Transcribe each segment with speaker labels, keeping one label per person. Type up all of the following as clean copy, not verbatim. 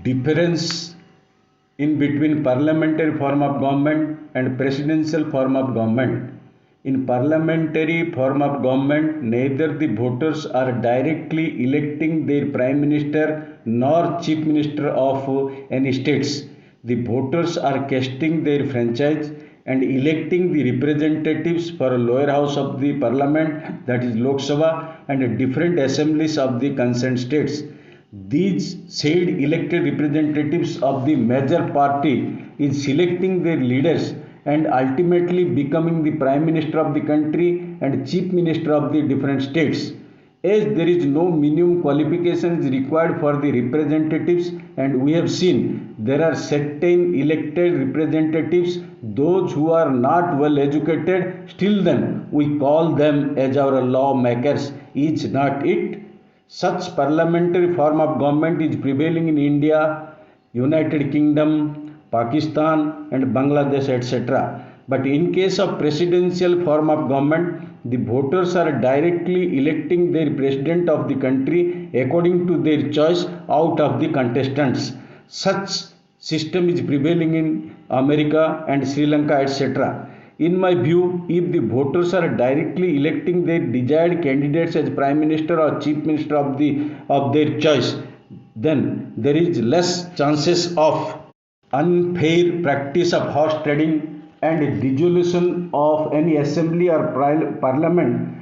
Speaker 1: difference in between parliamentary form of government and presidential form of government. In parliamentary form of government, neither the voters are directly electing their prime minister nor chief minister of any states. The voters are casting their franchise and electing the representatives for a lower house of the parliament, that is Lok Sabha, and different assemblies of the concerned states. These said elected representatives of the major party is selecting their leaders and ultimately becoming the prime minister of the country and chief minister of the different states. As there is no minimum qualifications required for the representatives, and we have seen there are certain elected representatives, those who are not well educated, still then we call them as our lawmakers. Is not it? Such parliamentary form of government is prevailing in India, United Kingdom, Pakistan and Bangladesh, etc. But in case of presidential form of government, the voters are directly electing their president of the country according to their choice out of the contestants. Such system is prevailing in America and Sri Lanka, etc. In my view, if the voters are directly electing their desired candidates as prime minister or chief minister of their choice, then there is less chances of unfair practice of horse trading and dissolution of any assembly or parliament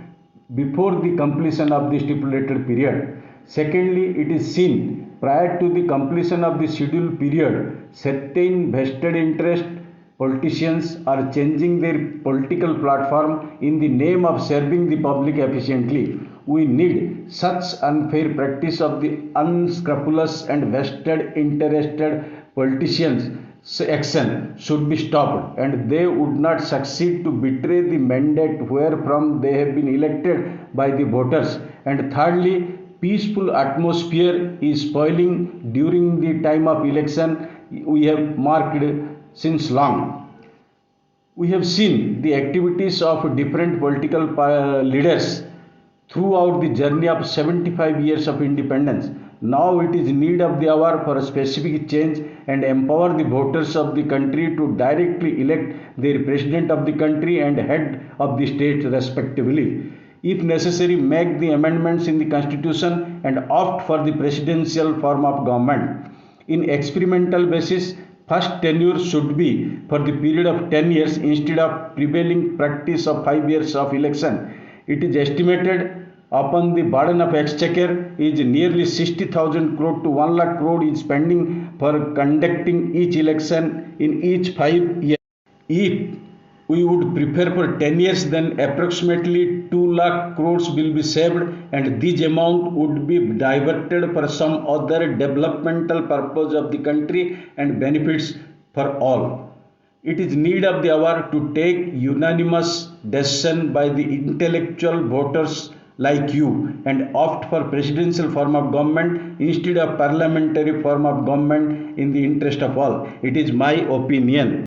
Speaker 1: before the completion of the stipulated period. Secondly, it is seen prior to the completion of the scheduled period, certain vested interest politicians are changing their political platform in the name of serving the public efficiently. We need such unfair practice of the unscrupulous and vested interested politicians. Action should be stopped and they would not succeed to betray the mandate wherefrom they have been elected by the voters. And thirdly, peaceful atmosphere is spoiling during the time of election. We have marked since long. We have seen the activities of different political leaders throughout the journey of 75 years of independence. Now it is need of the hour for a specific change and empower the voters of the country to directly elect their president of the country and head of the state respectively. If necessary, make the amendments in the constitution and opt for the presidential form of government. In experimental basis, first tenure should be for the period of 10 years instead of prevailing practice of 5 years of election. It is estimated upon the burden of exchequer is nearly 60,000 crore to 1 lakh crore is spending for conducting each election in each 5 years. If we would prepare for 10 years, then approximately 2 lakh crores will be saved and this amount would be diverted for some other developmental purpose of the country and benefits for all. It is need of the hour to take unanimous decision by the intellectual voters like you and opt for presidential form of government instead of parliamentary form of government in the interest of all. It is my opinion.